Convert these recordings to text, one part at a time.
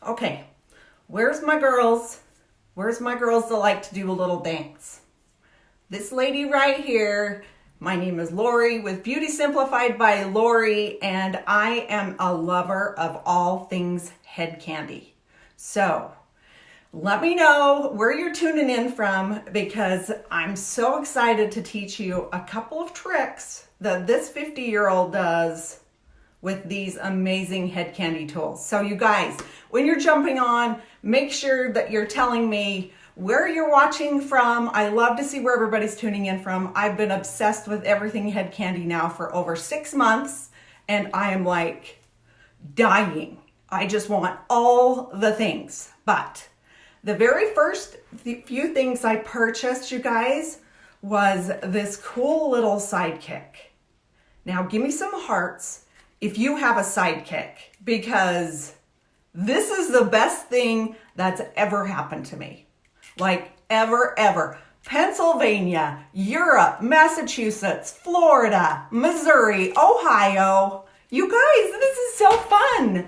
Okay, where's my girls? Where's my girls that like to do a little dance? This lady right here. My name is Lori with Beauty Simplified by Lori, and I am a lover of all things head candy. So let me know where you're tuning in from, because I'm so excited to teach you a couple of tricks that this 50-year-old does with these amazing head candy tools. So you guys, when you're jumping on, make sure that you're telling me where you're watching from. I love to see where everybody's tuning in from. I've been obsessed with everything head candy now for over 6 months, and I am like dying. I just want all the things. But the very first few things I purchased, you guys, was this cool little Sidekick. Now give me some hearts if you have a Sidekick, because this is the best thing that's ever happened to me. Like ever. Pennsylvania, Europe, Massachusetts, Florida, Missouri, Ohio. You guys, this is so fun.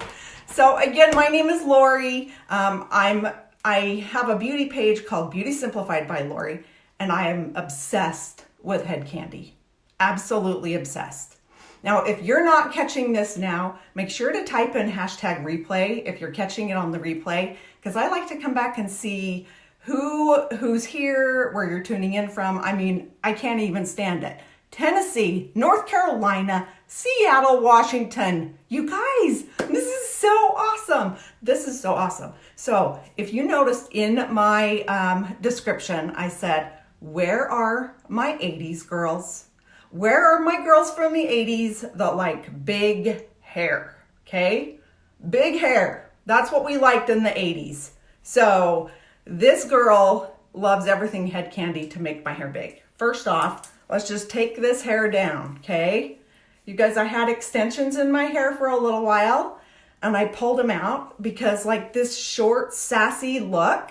So again, my name is Lori. I have a beauty page called Beauty Simplified by Lori, and I am obsessed with head candy. Absolutely obsessed. Now, if you're not catching this now, make sure to type in #replay if you're catching it on the replay, because I like to come back and see who's here, where you're tuning in from. I mean, I can't even stand it. Tennessee, North Carolina, Seattle, Washington. You guys, this is so awesome. This is so awesome. So if you noticed in my description, I said, where are my 80s girls? Where are my girls from the 80s that like big hair? Okay, big hair. That's what we liked in the 80s. So this girl loves everything head candy to make my hair big. First off, let's just take this hair down, okay? You guys, I had extensions in my hair for a little while, and I pulled them out because like this short, sassy look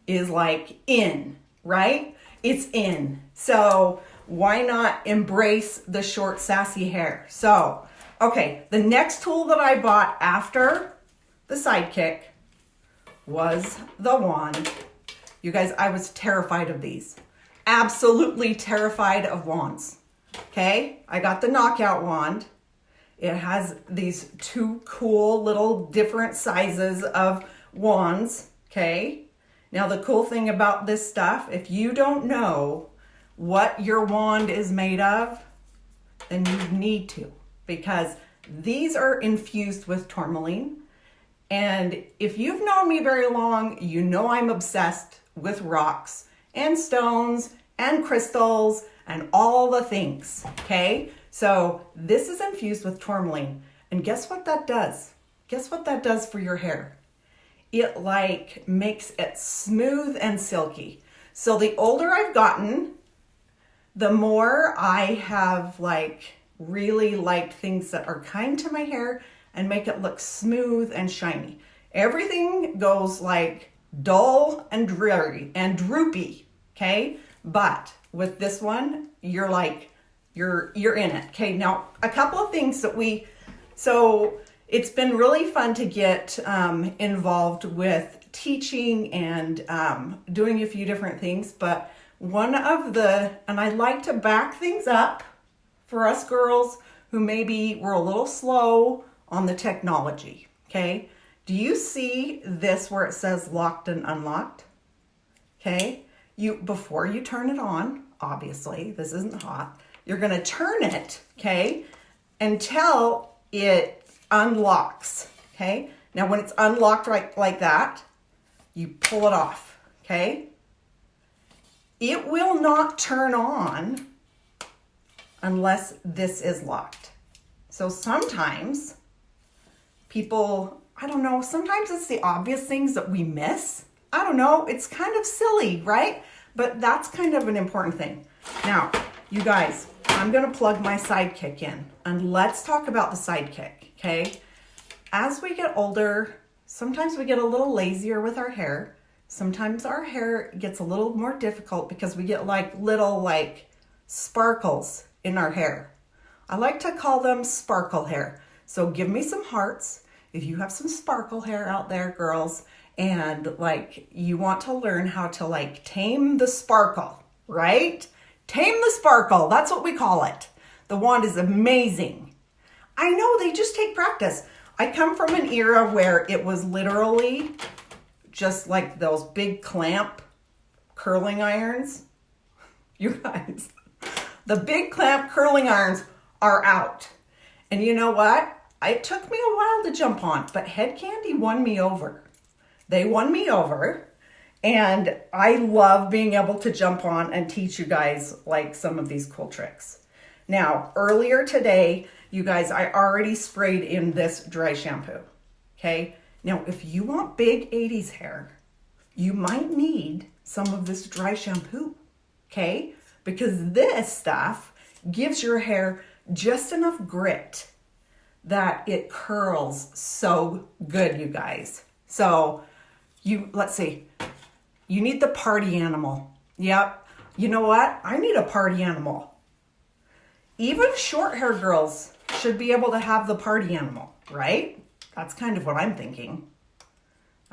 is like in, right? It's in. So why not embrace the short, sassy hair? So, okay, the next tool that I bought after the Sidekick was the wand. You guys, I was terrified of these. Absolutely terrified of wands. Okay, I got the Knockout Wand. It has these two cool little different sizes of wands. Okay, now the cool thing about this stuff, if you don't know what your wand is made of, then you need to, because these are infused with tourmaline. And if you've known me very long, you know I'm obsessed with rocks and stones and crystals and all the things, okay? So this is infused with tourmaline. And guess what that does? Guess what that does for your hair? It like makes it smooth and silky. So the older I've gotten, the more I have like really liked things that are kind to my hair and make it look smooth and shiny. Everything goes like dull and dreary and droopy, okay? But with this one, you're like, you're in it, okay? Now, a couple of things that so it's been really fun to get involved with teaching and doing a few different things, but one of and I like to back things up for us girls who maybe were a little slow on the technology, okay? Do you see this where it says locked and unlocked? Okay, before you turn it on, obviously, this isn't hot, you're gonna turn it, okay, until it unlocks, okay? Now when it's unlocked right like that, you pull it off, okay? It will not turn on unless this is locked. So sometimes people, I don't know, sometimes it's the obvious things that we miss. I don't know, it's kind of silly, right? But that's kind of an important thing. Now, you guys, I'm gonna plug my Sidekick in, and let's talk about the Sidekick, okay? As we get older, sometimes we get a little lazier with our hair. Sometimes our hair gets a little more difficult because we get like little like sparkles in our hair. I like to call them sparkle hair. So give me some hearts if you have some sparkle hair out there, girls, and like you want to learn how to like tame the sparkle, right? Tame the sparkle, that's what we call it. The wand is amazing. I know, they just take practice. I come from an era where it was literally just like those big clamp curling irons. You guys, the big clamp curling irons are out. And you know what? It took me a while to jump on, but Head Kandy won me over. They won me over, and I love being able to jump on and teach you guys like some of these cool tricks. Now, earlier today, you guys, I already sprayed in this dry shampoo, okay? Now, if you want big 80s hair, you might need some of this dry shampoo, okay? Because this stuff gives your hair just enough grit that it curls so good, you guys. So let's see, you need the party animal. Yep. You know what? I need a party animal. Even short hair girls should be able to have the party animal, right? That's kind of what I'm thinking.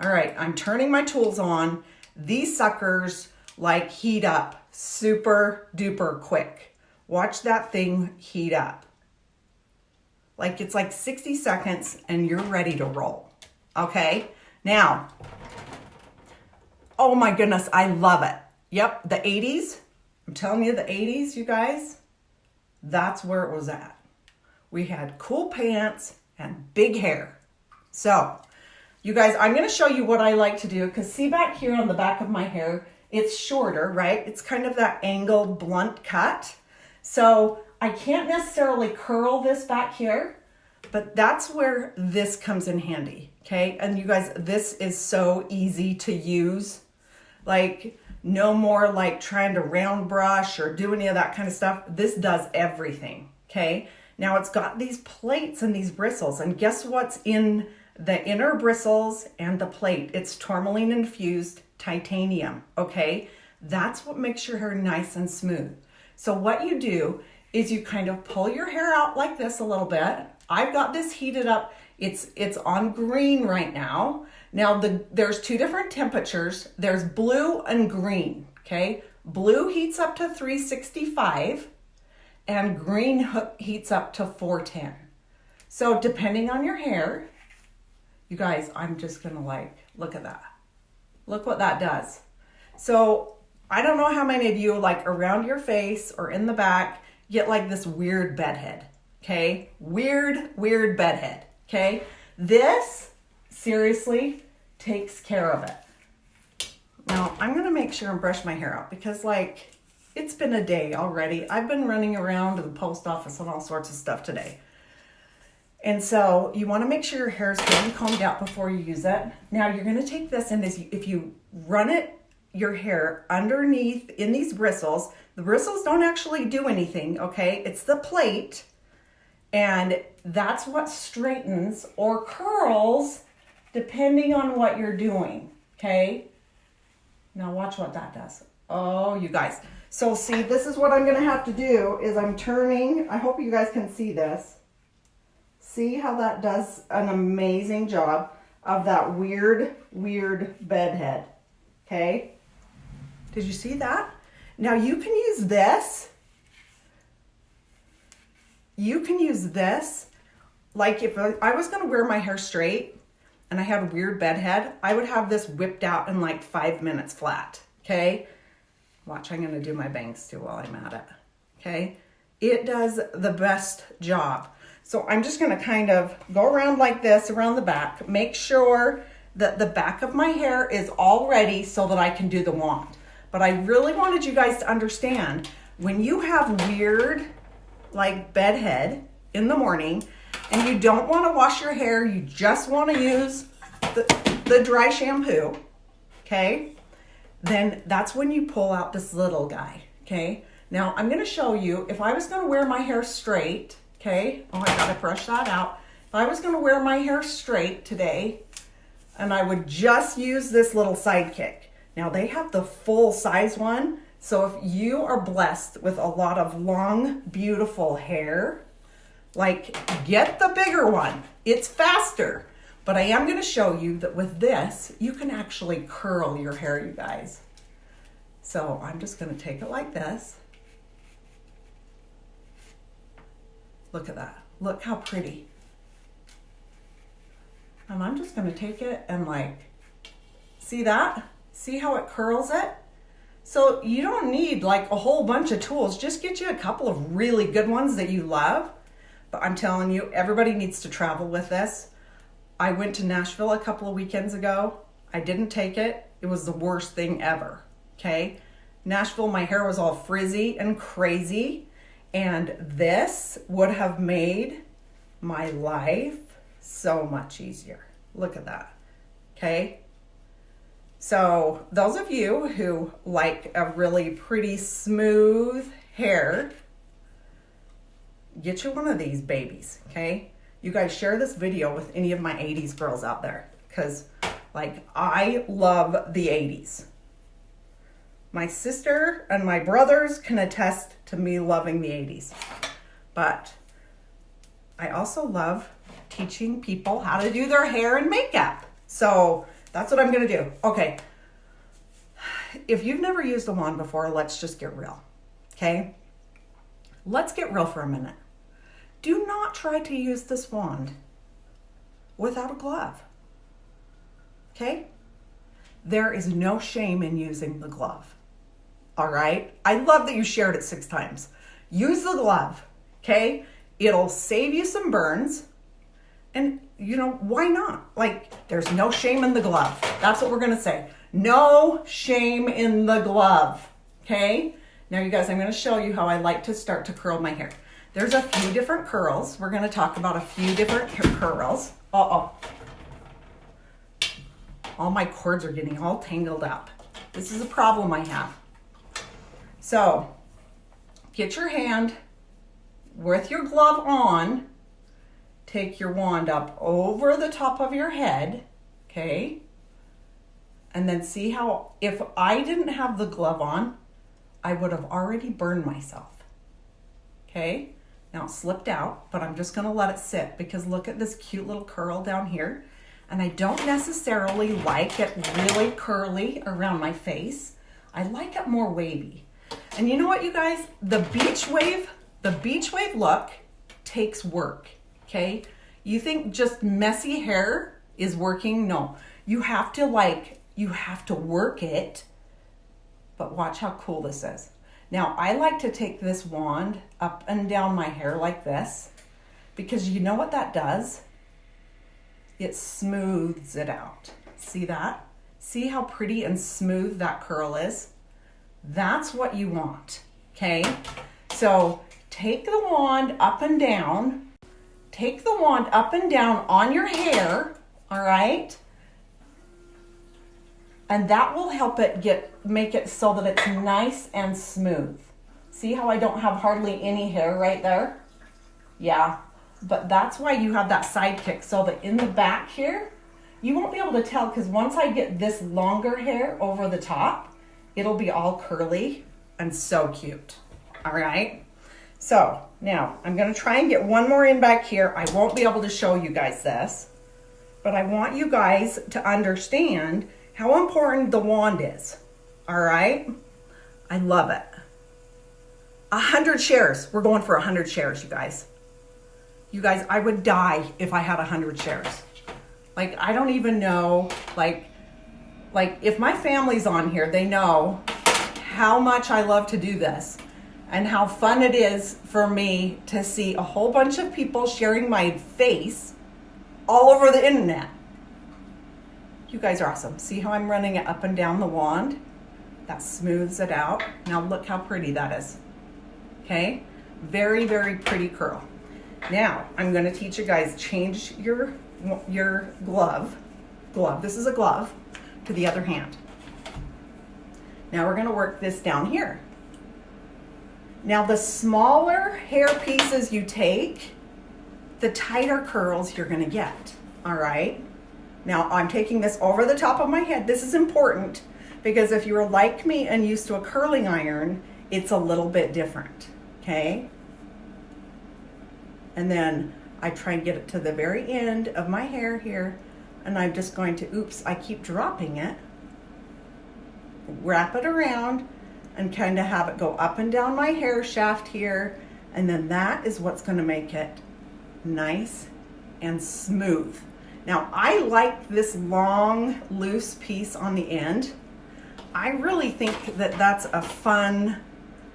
All right, I'm turning my tools on. These suckers like heat up super duper quick. Watch that thing heat up. Like it's like 60 seconds and you're ready to roll. Okay, now, oh my goodness, I love it. Yep, the 80s, I'm telling you, the 80s, you guys, that's where it was at. We had cool pants and big hair. So, you guys, I'm going to show you what I like to do, because see back here on the back of my hair, it's shorter, right? It's kind of that angled blunt cut. So I can't necessarily curl this back here, but that's where this comes in handy, okay? And you guys, this is so easy to use. Like, no more like trying to round brush or do any of that kind of stuff. This does everything, okay? Now it's got these plates and these bristles, and guess what's in the inner bristles and the plate? It's tourmaline infused titanium, okay? That's what makes your hair nice and smooth. So what you do is you kind of pull your hair out like this a little bit. I've got this heated up. It's on green right now. Now there's two different temperatures. There's blue and green, okay? Blue heats up to 365 and green heats up to 410. So depending on your hair, you guys, I'm just gonna like, look at that. Look what that does. So I don't know how many of you like around your face or in the back get like this weird bedhead, okay? Weird bedhead, okay? This seriously takes care of it. Now I'm gonna make sure and brush my hair out because like it's been a day already. I've been running around to the post office and all sorts of stuff today. And so you wanna make sure your hair is getting combed out before you use it. Now you're gonna take this and if you run your hair underneath in these bristles, the bristles don't actually do anything, okay? It's the plate, and that's what straightens or curls depending on what you're doing, okay? Now watch what that does. Oh, you guys. So see, this is what I'm gonna have to do is I'm turning, I hope you guys can see this. See how that does an amazing job of that weird bed head, okay? Did you see that? Now you can use this. You can use this. Like if I was gonna wear my hair straight and I had a weird bed head, I would have this whipped out in like 5 minutes flat, okay? Watch, I'm gonna do my bangs too while I'm at it, okay? It does the best job. So I'm just gonna kind of go around like this, around the back, make sure that the back of my hair is all ready so that I can do the wand. But I really wanted you guys to understand, when you have weird, like bedhead in the morning, and you don't wanna wash your hair, you just wanna use the dry shampoo, okay? Then that's when you pull out this little guy, okay? Now I'm gonna show you, if I was gonna wear my hair straight, okay? Oh, I gotta brush that out. If I was gonna wear my hair straight today, and I would just use this little Sidekick. Now they have the full size one, so if you are blessed with a lot of long, beautiful hair, like get the bigger one. It's faster, But I am going to show you that with this, you can actually curl your hair, you guys. So I'm just going to take it like this. Look at that. Look how pretty. And I'm just going to take it and like, see that? See how it curls it? So you don't need like a whole bunch of tools. Just get you a couple of really good ones that you love. But I'm telling you, everybody needs to travel with this. I went to Nashville a couple of weekends ago. I didn't take it. It was the worst thing ever, okay? Nashville, my hair was all frizzy and crazy, and this would have made my life so much easier. Look at that, okay? So those of you who like a really pretty smooth hair, get you one of these babies, okay? You guys share this video with any of my 80s girls out there, because like I love the 80s. My sister and my brothers can attest to me loving the 80s. But I also love teaching people how to do their hair and makeup. So that's what I'm gonna do. Okay, if you've never used a wand before, let's just get real, okay? Let's get real for a minute. Do not try to use this wand without a glove, okay? There is no shame in using the glove, all right? I love that you shared it 6 times. Use the glove, okay? It'll save you some burns, and you know, why not? Like, there's no shame in the glove. That's what we're gonna say. No shame in the glove, okay? Now you guys, I'm gonna show you how I like to start to curl my hair. There's a few different curls. We're gonna talk about a few different curls. Uh-oh. All my cords are getting all tangled up. This is a problem I have. So, get your hand with your glove on, take your wand up over the top of your head, okay? And then see how, if I didn't have the glove on, I would have already burned myself, okay? Now it slipped out, but I'm just gonna let it sit because look at this cute little curl down here. And I don't necessarily like it really curly around my face. I like it more wavy. And you know what, you guys? The beach wave look takes work, okay? You think just messy hair is working? No, you have to work it, but watch how cool this is. Now, I like to take this wand up and down my hair like this because you know what that does? It smooths it out. See that? See how pretty and smooth that curl is? That's what you want, okay? So take the wand up and down. Take the wand up and down on your hair, all right? And that will help it make it so that it's nice and smooth. See how I don't have hardly any hair right there? Yeah, but that's why you have that sidekick, so that in the back here, you won't be able to tell because once I get this longer hair over the top, it'll be all curly and so cute, all right? So now I'm gonna try and get one more in back here. I won't be able to show you guys this, but I want you guys to understand how important the wand is, all right? I love it. 100 shares. We're going for 100 shares, you guys. You guys, I would die if I had 100 shares. Like, I don't even know, like if my family's on here, they know how much I love to do this and how fun it is for me to see a whole bunch of people sharing my face all over the internet. You guys are awesome. See how I'm running it up and down the wand? That smooths it out. Now look how pretty that is. Okay? Very, very pretty curl. Now, I'm gonna teach you guys, change your glove, this is a glove, to the other hand. Now we're gonna work this down here. Now the smaller hair pieces you take, the tighter curls you're gonna get, all right? Now I'm taking this over the top of my head. This is important because if you were like me and used to a curling iron, it's a little bit different, okay? And then I try and get it to the very end of my hair here And I'm just going to, oops, I keep dropping it. Wrap it around and kind of have it go up and down my hair shaft here. And then that is what's going to make it nice and smooth. Now, I like this long, loose piece on the end. I really think that that's a fun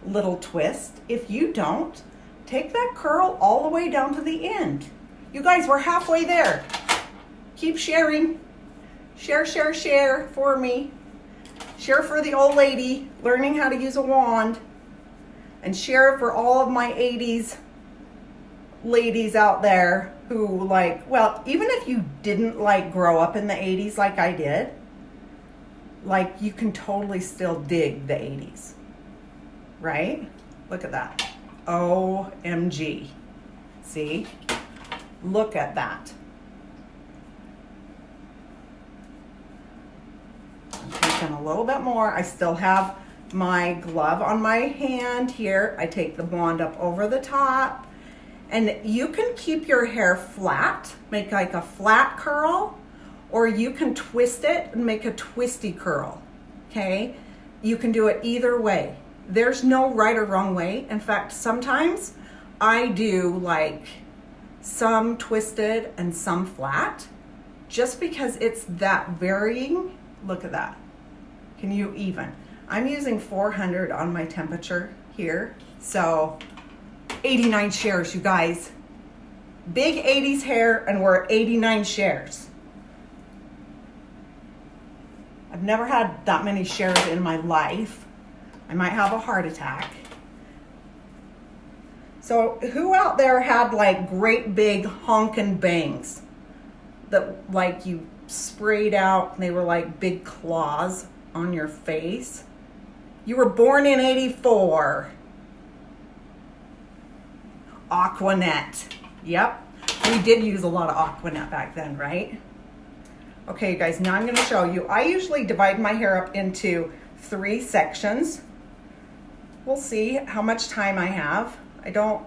little twist. If you don't, take that curl all the way down to the end. You guys, we're halfway there. Keep sharing. Share, share, share for me. Share for the old lady learning how to use a wand. And share for all of my 80s ladies out there who like, well, even if you didn't like grow up in the 80s like I did, like you can totally still dig the 80s, right? Look at that. OMG. See? Look at that. I'm taking a little bit more. I still have my glove on my hand here. I take the wand up over the top. And you can keep your hair flat, make like a flat curl, or you can twist it and make a twisty curl, okay? You can do it either way. There's no right or wrong way. In fact, sometimes I do like some twisted and some flat, just because it's that varying. Look at that. Can you even? I'm using 400 on my temperature here, so 89 shares, you guys. Big 80s hair, and we're at 89 shares. I've never had that many shares in my life. I might have a heart attack. So who out there had like great big honkin' bangs that like you sprayed out and they were like big claws on your face? You were born in 84. Aquanet. Yep. We did use a lot of Aquanet back then, right? Okay, you guys, now I'm going to show you. I usually divide my hair up into 3 sections. We'll see how much time I have. I don't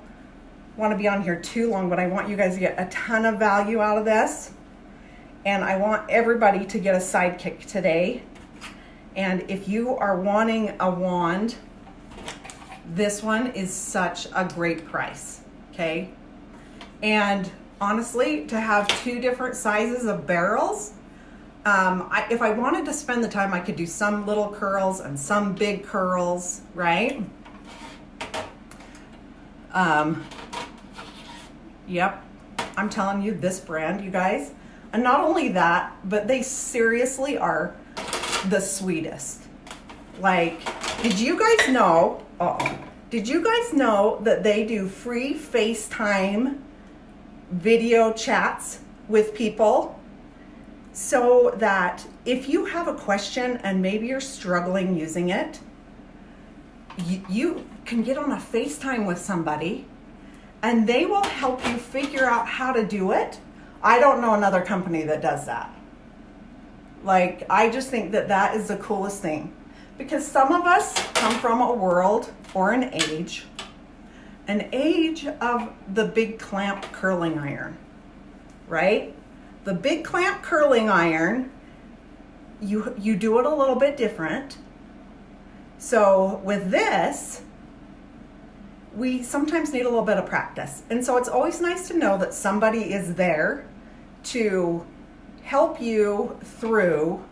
want to be on here too long, but I want you guys to get a ton of value out of this. And I want everybody to get a sidekick today. And if you are wanting a wand, this one is such a great price, okay? And honestly, to have 2 different sizes of barrels, if I wanted to spend the time, I could do some little curls and some big curls, right? Yep, I'm telling you, this brand, you guys. And not only that, but they seriously are the sweetest. Like, did you guys know, did you guys know that they do free FaceTime video chats with people? So that if you have a question and maybe you're struggling using it, you can get on a FaceTime with somebody and they will help you figure out how to do it. I don't know another company that does that. Like, I just think that that is the coolest thing, because some of us come from a world or an age of the big clamp curling iron, right? The big clamp curling iron, you do it a little bit different. So with this, we sometimes need a little bit of practice. And so it's always nice to know that somebody is there to help you through.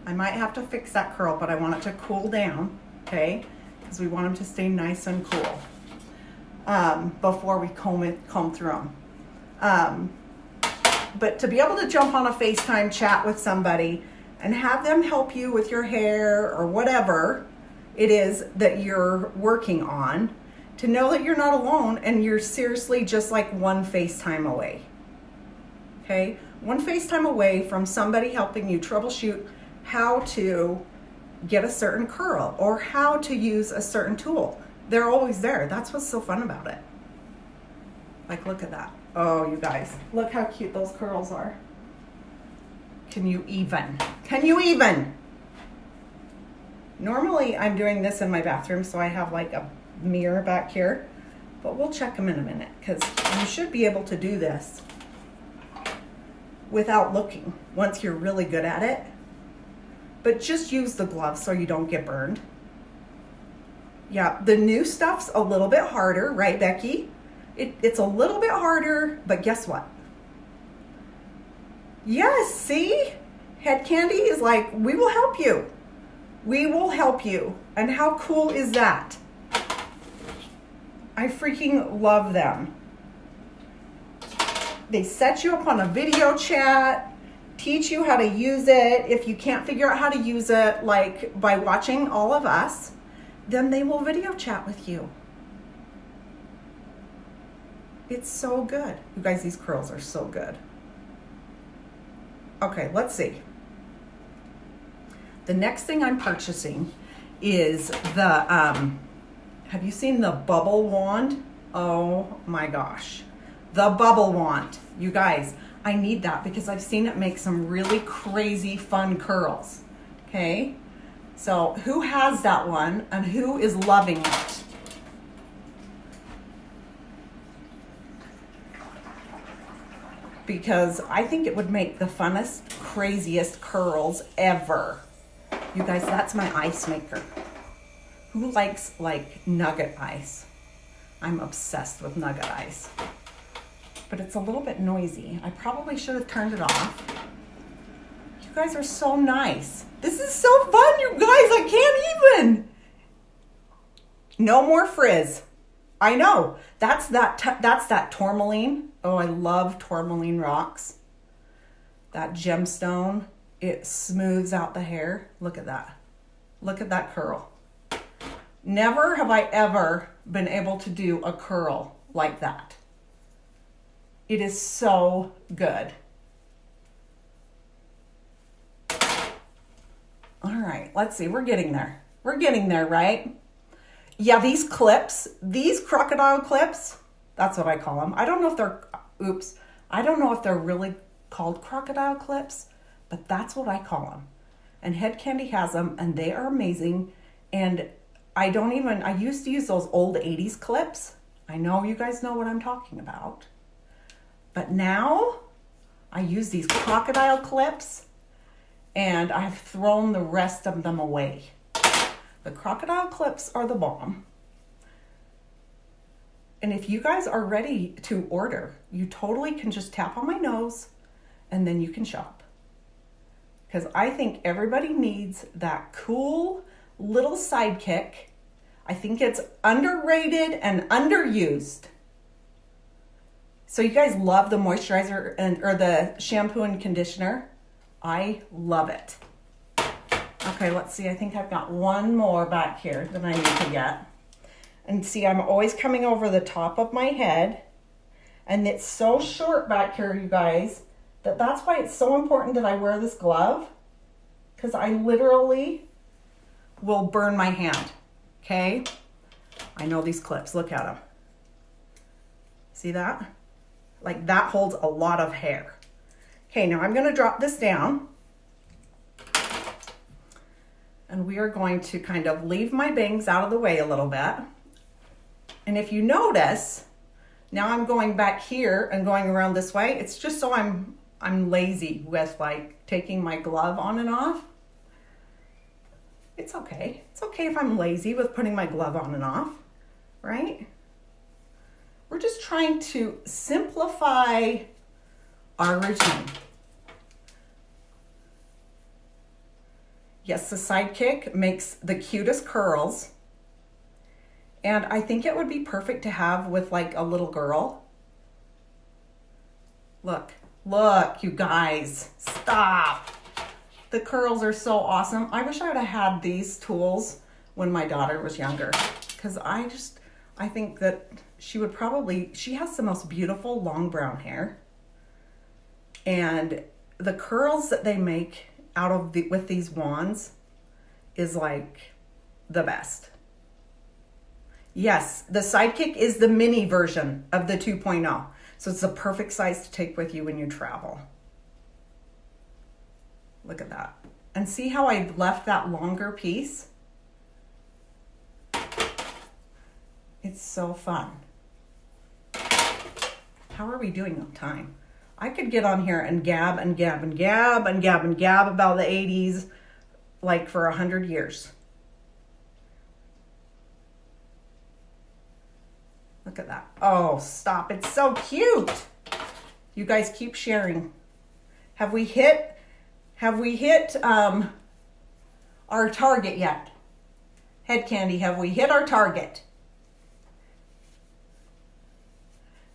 I might have to fix that curl, but I want it to cool down, okay? Because we want them to stay nice and cool before we comb through them. But to be able to jump on a FaceTime chat with somebody and have them help you with your hair or whatever it is that you're working on, to know that you're not alone and you're seriously just like one FaceTime away. Okay? One FaceTime away from somebody helping you troubleshoot how to get a certain curl or how to use a certain tool. They're always there. That's what's so fun about it. Like, look at that. Oh, you guys, look how cute those curls are. Can you even? Can you even? Normally I'm doing this in my bathroom, so I have like a mirror back here, but we'll check them in a minute, because you should be able to do this without looking once you're really good at it. But just use the gloves so you don't get burned. Yeah, the new stuff's a little bit harder, right, Becky? It's a little bit harder, but guess what? Yes, see? Head Candy is like, we will help you. We will help you. And how cool is that? I freaking love them. They set you up on a video chat, teach you how to use it. If you can't figure out how to use it, like by watching all of us, then they will video chat with you. It's so good. You guys, these curls are so good. Okay, let's see. The next thing I'm purchasing is the, have you seen the bubble wand? Oh my gosh. The bubble wand. You guys, I need that because I've seen it make some really crazy fun curls. Okay? So who has that one and who is loving it? Because I think it would make the funnest, craziest curls ever. You guys, that's my ice maker. Who likes like nugget ice? I'm obsessed with nugget ice. But it's a little bit noisy. I probably should have turned it off. You guys are so nice. This is so fun, you guys. I can't even. No more frizz. I know. That's that tourmaline. Oh, I love tourmaline rocks. That gemstone, it smooths out the hair. Look at that. Look at that curl. Never have I ever been able to do a curl like that. It is so good. All right, let's see. We're getting there. We're getting there, right? Yeah, these clips, these crocodile clips, that's what I call them. I don't know if they're, I don't know if they're really called crocodile clips, but that's what I call them. And Head Candy has them, and they are amazing. And I used to use those old 80s clips. I know you guys know what I'm talking about. But now I use these crocodile clips, and I've thrown the rest of them away. The crocodile clips are the bomb. And if you guys are ready to order, you totally can just tap on my nose and then you can shop. Because I think everybody needs that cool little sidekick. I think it's underrated and underused. So you guys love the moisturizer or the shampoo and conditioner. I love it. Okay, let's see. I think I've got one more back here that I need to get. And see, I'm always coming over the top of my head. And it's so short back here, you guys, that's why it's so important that I wear this glove. Because I literally will burn my hand. Okay? I know these clips. Look at them. See that? Like that holds a lot of hair. Okay, now I'm going to drop this down. And we are going to kind of leave my bangs out of the way a little bit. And if you notice, now I'm going back here and going around this way. It's just so I'm lazy with like taking my glove on and off. It's okay. It's okay if I'm lazy with putting my glove on and off, right? We're just trying to simplify our routine. Yes, the Sidekick makes the cutest curls. And I think it would be perfect to have with like a little girl. Look, you guys, stop. The curls are so awesome. I wish I would have had these tools when my daughter was younger. Because I think that she has the most beautiful long brown hair. And the curls that they make with these wands is like the best. Yes, the Sidekick is the mini version of the 2.0. So it's the perfect size to take with you when you travel. Look at that. And see how I've left that longer piece? It's so fun. How are we doing on time? I could get on here and gab and gab and gab and gab and gab about the 80s like for 100 years. Look at that. Oh, stop. It's so cute. You guys keep sharing. Have we hit our target yet? Head Candy, have we hit our target?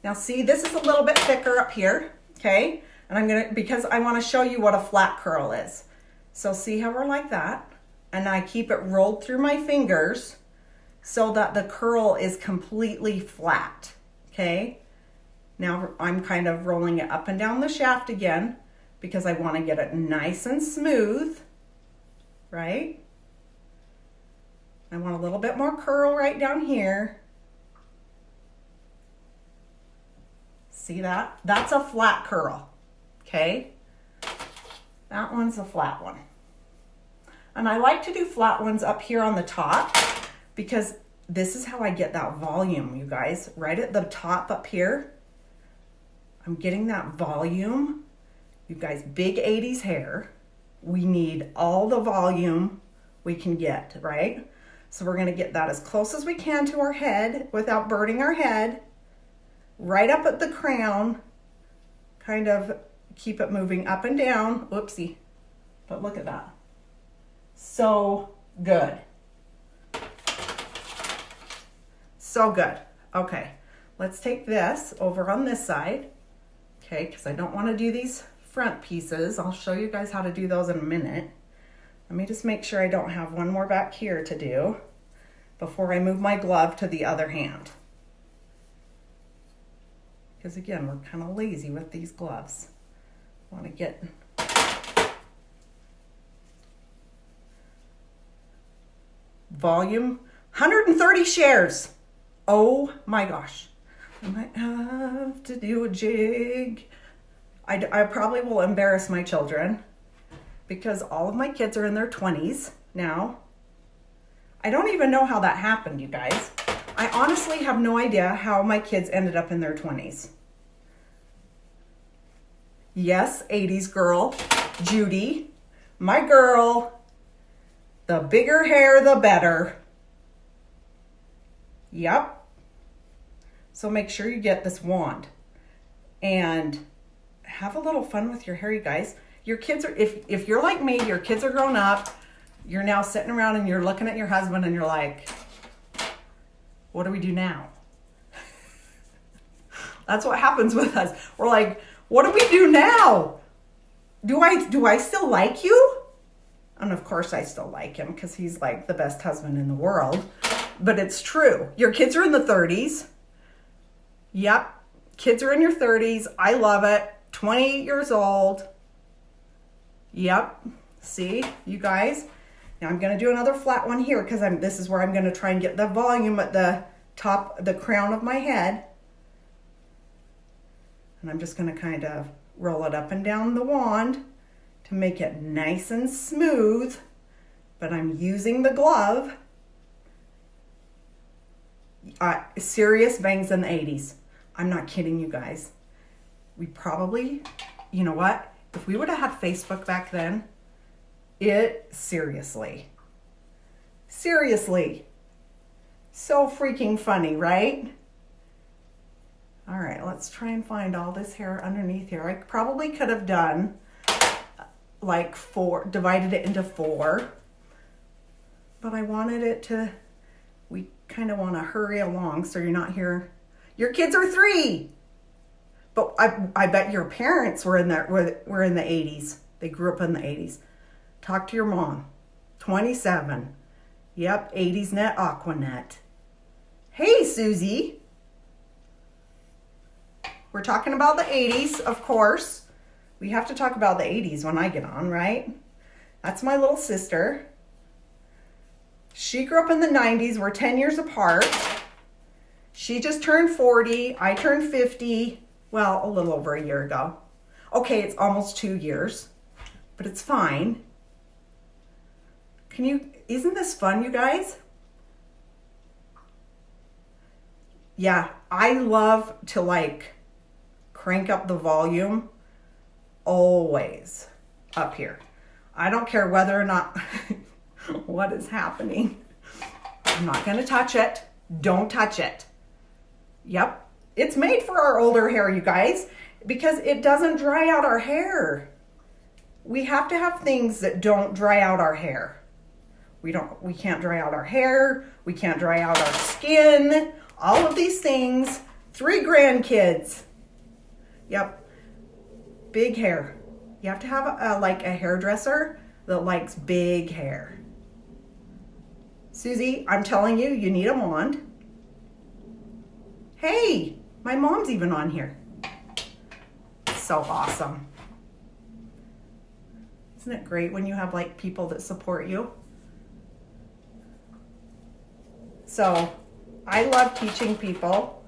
Now see, this is a little bit thicker up here, okay? And because I want to show you what a flat curl is. So see how we're like that? And I keep it rolled through my fingers so that the curl is completely flat, okay? Now I'm kind of rolling it up and down the shaft again because I want to get it nice and smooth, right? I want a little bit more curl right down here. See that? That's a flat curl, okay? That one's a flat one. And I like to do flat ones up here on the top because this is how I get that volume, you guys. Right at the top up here, I'm getting that volume. You guys, big 80s hair. We need all the volume we can get, right? So we're gonna get that as close as we can to our head without burning our head. Right up at the crown, kind of keep it moving up and down. Oopsie, but look at that. So good. So good. Okay, let's take this over on this side, okay, because I don't want to do these front pieces. I'll show you guys how to do those in a minute. Let me just make sure I don't have one more back here to do before I move my glove to the other hand. Because again, we're kind of lazy with these gloves. Want to get volume, 130 shares. Oh my gosh. I might have to do a jig. I probably will embarrass my children because all of my kids are in their 20s now. I don't even know how that happened, you guys. I honestly have no idea how my kids ended up in their 20s. Yes, 80s girl, Judy, my girl, the bigger hair, the better. Yep. So make sure you get this wand and have a little fun with your hair, you guys. Your kids are, if you're like me, your kids are grown up, you're now sitting around and you're looking at your husband and you're like, what do we do now? That's what happens with us. We're like, what do we do now? Do I still like you? And of course I still like him because he's like the best husband in the world. But it's true. Your kids are in the 30s. Yep. Kids are in your 30s. I love it. 28 years old. Yep. See, you guys? Now I'm going to do another flat one here because this is where I'm going to try and get the volume at the top, the crown of my head. And I'm just going to kind of roll it up and down the wand to make it nice and smooth. But I'm using the glove. Serious bangs in the 80s. I'm not kidding you guys. We probably, you know what? If we would have had Facebook back then, seriously. So freaking funny, right? All right, let's try and find all this hair underneath here. I probably could have done like divided it into 4, but I wanted it to, we kind of want to hurry along so you're not here. Your kids are 3, but I bet your parents were in the 80s. They grew up in the 80s. Talk to your mom. 27. Yep, 80s net, Aquanet. Hey, Susie. We're talking about the 80s, of course. We have to talk about the 80s when I get on, right? That's my little sister. She grew up in the 90s. We're 10 years apart. She just turned 40. I turned 50, well, a little over a year ago. Okay, it's almost 2 years, but it's fine. Isn't this fun, you guys? Yeah, I love to like crank up the volume always up here. I don't care whether or not what is happening. I'm not going to touch it. Don't touch it. Yep. It's made for our older hair, you guys, because it doesn't dry out our hair. We have to have things that don't dry out our hair. We can't dry out our hair. We can't dry out our skin. All of these things. 3 grandkids. Yep. Big hair. You have to have like a hairdresser that likes big hair. Susie, I'm telling you, you need a wand. Hey, my mom's even on here. So awesome. Isn't it great when you have like people that support you? So I love teaching people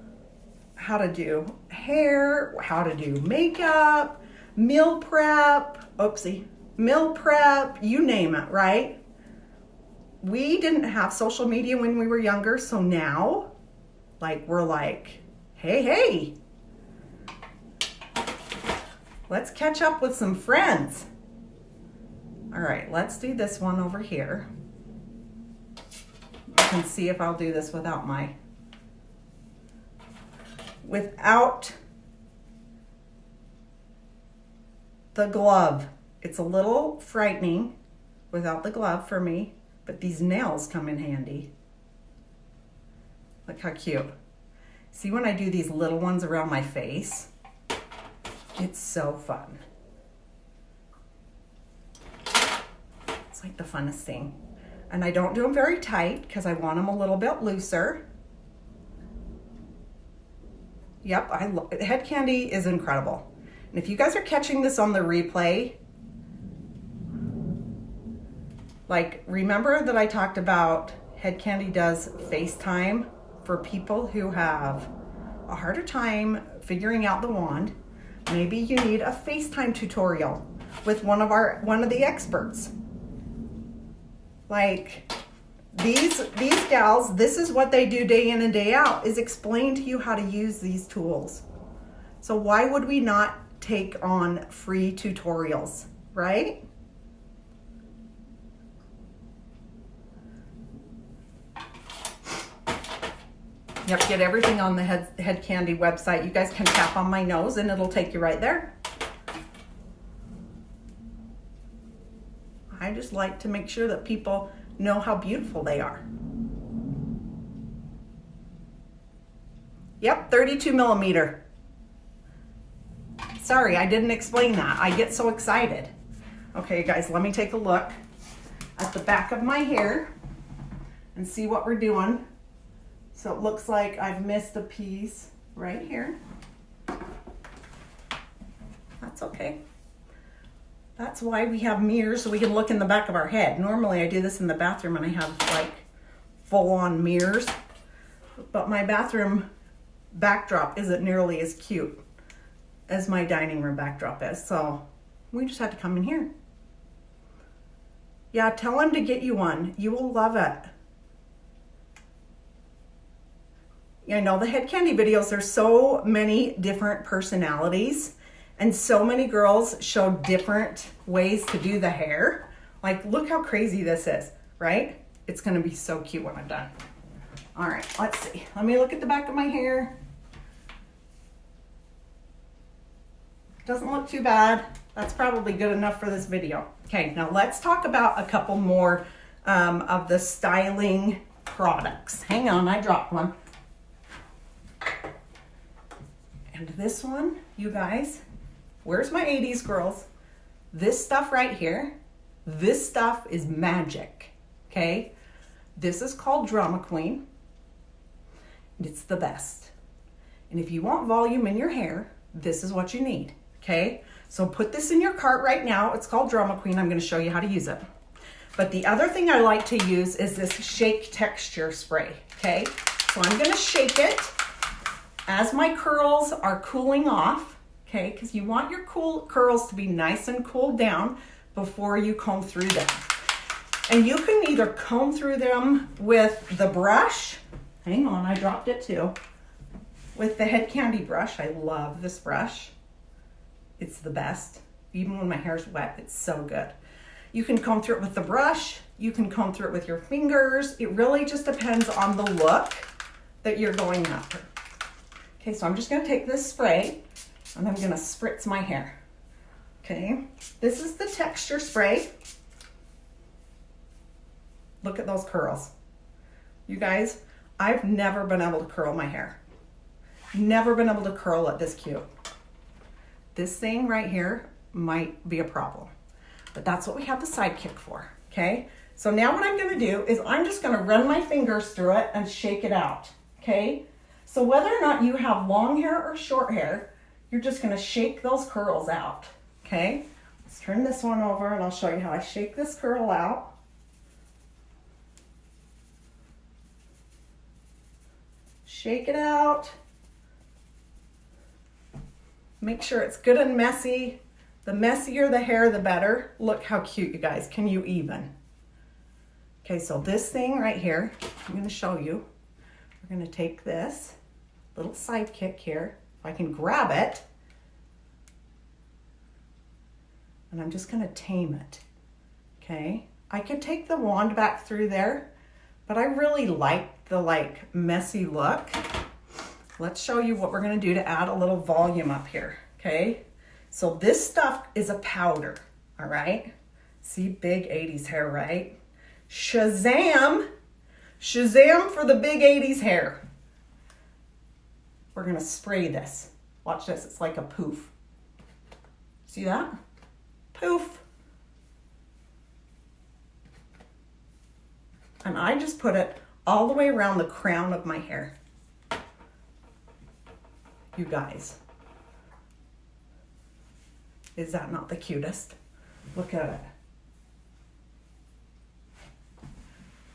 how to do hair, how to do makeup, meal prep, meal prep, you name it, right? We didn't have social media when we were younger, so now, we're like, hey, let's catch up with some friends. All right, let's do this one over here. You can see if I'll do this without the glove. It's a little frightening without the glove for me, but these nails come in handy. Look how cute. See, when I do these little ones around my face, it's so fun. It's like the funnest thing. And I don't do them very tight because I want them a little bit looser. Yep, Head Kandy is incredible. And if you guys are catching this on the replay, remember that I talked about Head Kandy does FaceTime for people who have a harder time figuring out the wand. Maybe you need a FaceTime tutorial with one of the experts. Like these gals, this is what they do day in and day out, is explain to you how to use these tools. So why would we not take on free tutorials, right? Yep, get everything on the Head Kandy website. You guys can tap on my nose and it'll take you right there. I just like to make sure that people know how beautiful they are. Yep, 32 millimeter. Sorry, I didn't explain that. I get so excited. Okay, guys, let me take a look at the back of my hair and see what we're doing. So it looks like I've missed a piece right here. That's okay. That's why we have mirrors, so we can look in the back of our head. Normally I do this in the bathroom and I have full-on mirrors, but my bathroom backdrop isn't nearly as cute as my dining room backdrop is, so we just had to come in here. Yeah, tell him to get you one. You will love it. I know the Head Kandy videos, there's so many different personalities and so many girls show different ways to do the hair. Look how crazy this is, right? It's gonna be so cute when I'm done. All right, let's see. Let me look at the back of my hair. Doesn't look too bad. That's probably good enough for this video. Okay, now let's talk about a couple more of the styling products. Hang on, I dropped one. And this one, you guys, where's my 80s girls? This stuff right here, this stuff is magic, okay? This is called Drama Queen. It's the best. And if you want volume in your hair, this is what you need, okay? So put this in your cart right now. It's called Drama Queen. I'm gonna show you how to use it. But the other thing I like to use is this shake texture spray, okay? So I'm gonna shake it as my curls are cooling off, okay? Because you want your curls to be nice and cooled down before you comb through them. And you can either comb through them with the brush. Hang on, I dropped it too. With the Head Kandy brush. I love this brush. It's the best. Even when my hair's wet, it's so good. You can comb through it with the brush. You can comb through it with your fingers. It really just depends on the look that you're going after. Okay, so I'm just gonna take this spray and I'm gonna spritz my hair. Okay, this is the texture spray. Look at those curls. You guys, I've never been able to curl my hair. Never been able to curl it this cute. This thing right here might be a problem, but that's what we have the Sidekick for, okay? So now what I'm gonna do is I'm just gonna run my fingers through it and shake it out, okay? So whether or not you have long hair or short hair, you're just gonna shake those curls out, okay? Let's turn this one over and I'll show you how I shake this curl out. Shake it out. Make sure it's good and messy. The messier the hair, the better. Look how cute, you guys. Can you even? Okay, so this thing right here, I'm gonna show you. We're gonna take this little Sidekick here. If I can grab it. And I'm just gonna tame it, okay? I could take the wand back through there, but I really like the messy look. Let's show you what we're gonna do to add a little volume up here, okay? So this stuff is a powder, all right? See, big 80s hair, right? Shazam! Shazam for the big 80s hair. We're gonna spray this. Watch this, it's like a poof. See that? Poof. And I just put it all the way around the crown of my hair. You guys, is that not the cutest? Look at it.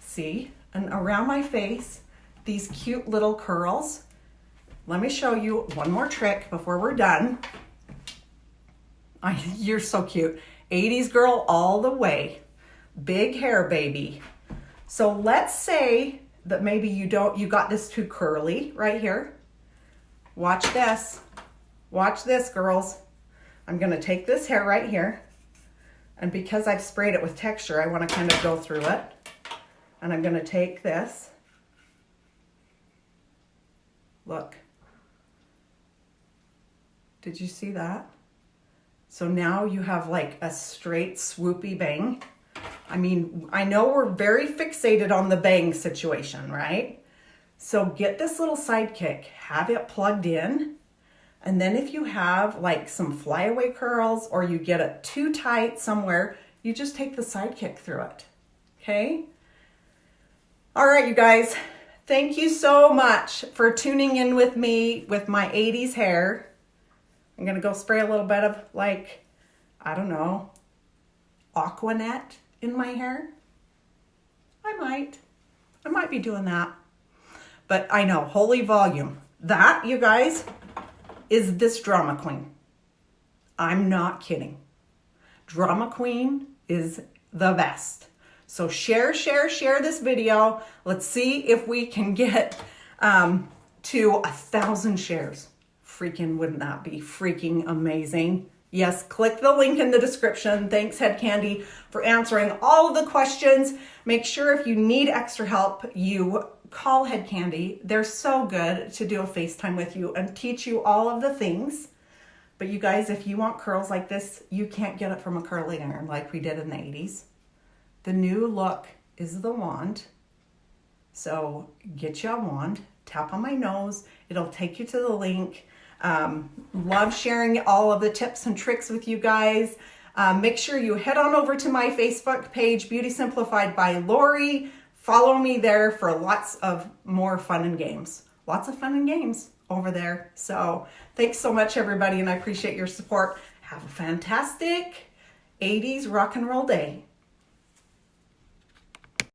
See? And around my face, these cute little curls. Let me show you one more trick before we're done. You're so cute. 80s girl all the way. Big hair, baby. So let's say that maybe you got this too curly right here. Watch this. Watch this, girls. I'm gonna take this hair right here, and because I've sprayed it with texture, I wanna kind of go through it. And I'm gonna take this. Look. Did you see that? So now you have like a straight swoopy bang. I mean, I know we're very fixated on the bang situation, right? So get this little Sidekick, have it plugged in, and then if you have like some flyaway curls or you get it too tight somewhere, you just take the Sidekick through it, okay? All right, you guys, thank you so much for tuning in with me with my 80s hair. I'm gonna go spray a little bit of like, I don't know, Aquanet in my hair. I might be doing that. But I know, holy volume. That, you guys, is this drama queen. I'm not kidding. Drama queen is the best. So share this video. Let's see if we can get to 1,000 shares. Freaking, wouldn't that be freaking amazing? Yes, click the link in the description. Thanks, Head Candy, for answering all of the questions. Make sure if you need extra help, you call Head Candy. They're so good to do a FaceTime with you and teach you all of the things. But you guys, if you want curls like this, you can't get it from a curling iron like we did in the 80s. The new look is the wand. So get you a wand, tap on my nose. It'll take you to the link. Love sharing all of the tips and tricks with you guys. Make sure you head on over to my Facebook page, Beauty Simplified by Lori. Follow me there for lots of more fun and games. Lots of fun and games over there. So thanks so much, everybody, and I appreciate your support. Have a fantastic 80s rock and roll day.